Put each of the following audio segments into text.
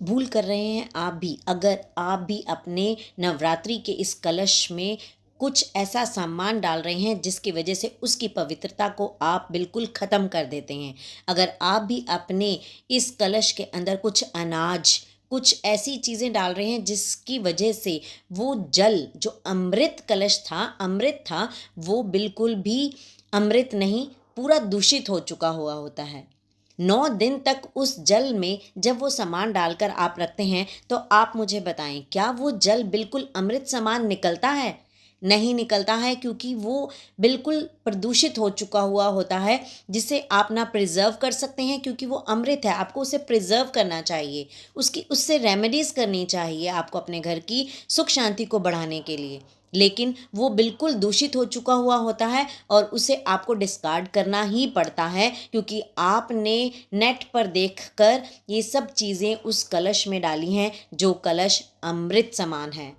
भूल कर रहे हैं आप भी। अगर आप भी अपने नवरात्रि के इस कलश में कुछ ऐसा सामान डाल रहे हैं जिसकी वजह से उसकी पवित्रता को आप बिल्कुल ख़त्म कर देते हैं, अगर आप भी अपने इस कलश के अंदर कुछ अनाज, कुछ ऐसी चीज़ें डाल रहे हैं जिसकी वजह से वो जल जो अमृत कलश था, अमृत था, वो बिल्कुल भी अमृत नहीं, पूरा दूषित हो चुका हुआ होता है। 9 दिन तक उस जल में जब वो सामान डालकर आप रखते हैं तो आप मुझे बताएं, क्या वो जल बिल्कुल अमृत समान निकलता है? नहीं निकलता है, क्योंकि वो बिल्कुल प्रदूषित हो चुका हुआ होता है, जिसे आप ना प्रिजर्व कर सकते हैं, क्योंकि वो अमृत है। आपको उसे प्रिजर्व करना चाहिए, उससे रेमेडीज़ करनी चाहिए आपको अपने घर की सुख शांति को बढ़ाने के लिए। लेकिन वो बिल्कुल दूषित हो चुका हुआ होता है और उसे आपको डिस्कार्ड करना ही पड़ता है, क्योंकि आपने नेट पर देखकर ये सब चीज़ें उस कलश में डाली हैं जो कलश अमृत समान है।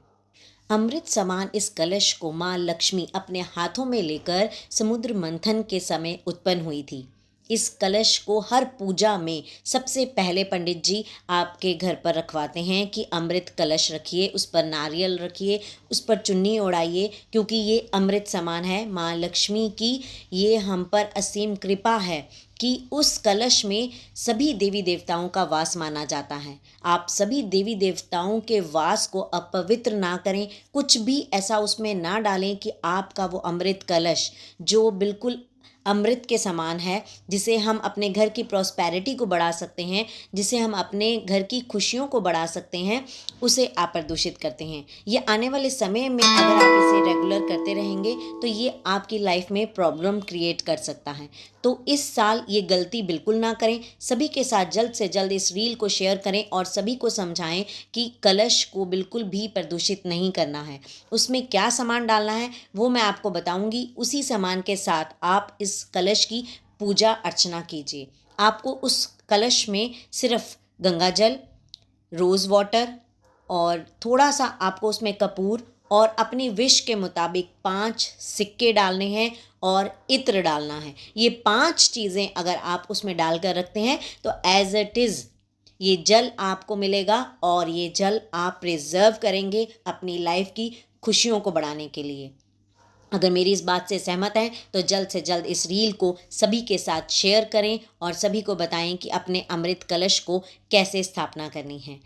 अमृत समान इस कलश को माँ लक्ष्मी अपने हाथों में लेकर समुद्र मंथन के समय उत्पन्न हुई थी। इस कलश को हर पूजा में सबसे पहले पंडित जी आपके घर पर रखवाते हैं कि अमृत कलश रखिए, उस पर नारियल रखिए, उस पर चुन्नी ओढ़ाइए, क्योंकि ये अमृत समान है। माँ लक्ष्मी की ये हम पर असीम कृपा है कि उस कलश में सभी देवी देवताओं का वास माना जाता है। आप सभी देवी देवताओं के वास को अपवित्र ना करें, कुछ भी ऐसा उसमें ना डालें कि आपका वो अमृत कलश जो बिल्कुल अमृत के समान है, जिसे हम अपने घर की प्रॉस्पेरिटी को बढ़ा सकते हैं, जिसे हम अपने घर की खुशियों को बढ़ा सकते हैं, उसे आप प्रदूषित करते हैं। ये आने वाले समय में अगर आप इसे रेगुलर करते रहेंगे तो ये आपकी लाइफ में प्रॉब्लम क्रिएट कर सकता है। तो इस साल ये गलती बिल्कुल ना करें। सभी के साथ जल्द से जल्द इस रील को शेयर करें और सभी को समझाएं कि कलश को बिल्कुल भी प्रदूषित नहीं करना है। उसमें क्या सामान डालना है वो मैं आपको बताऊंगी। उसी सामान के साथ आप इस कलश की पूजा अर्चना कीजिए। आपको उस कलश में सिर्फ गंगा जल, रोज़ वाटर और थोड़ा सा आपको उसमें कपूर और अपनी विश के मुताबिक 5 सिक्के डालने हैं और इत्र डालना है। ये 5 चीज़ें अगर आप उसमें डालकर रखते हैं तो एज इट इज़ ये जल आपको मिलेगा और ये जल आप प्रिजर्व करेंगे अपनी लाइफ की खुशियों को बढ़ाने के लिए। अगर मेरी इस बात से सहमत हैं तो जल्द से जल्द इस रील को सभी के साथ शेयर करें और सभी को बताएं कि अपने अमृत कलश को कैसे स्थापना करनी है।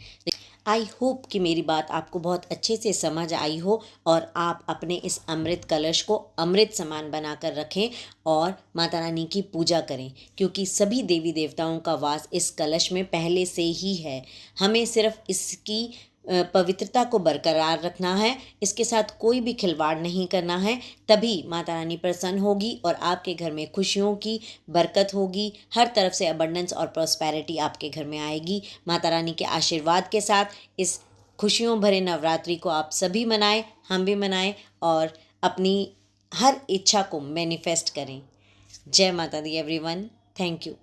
आई होप कि मेरी बात आपको बहुत अच्छे से समझ आई हो और आप अपने इस अमृत कलश को अमृत समान बनाकर रखें और माता रानी की पूजा करें, क्योंकि सभी देवी देवताओं का वास इस कलश में पहले से ही है। हमें सिर्फ इसकी पवित्रता को बरकरार रखना है, इसके साथ कोई भी खिलवाड़ नहीं करना है, तभी माता रानी प्रसन्न होगी और आपके घर में खुशियों की बरकत होगी। हर तरफ से अबंडेंस और प्रॉस्पेरिटी आपके घर में आएगी। माता रानी के आशीर्वाद के साथ इस खुशियों भरे नवरात्रि को आप सभी मनाएं, हम भी मनाएं और अपनी हर इच्छा को मैनिफेस्ट करें। जय माता दी एवरीवन। Thank you.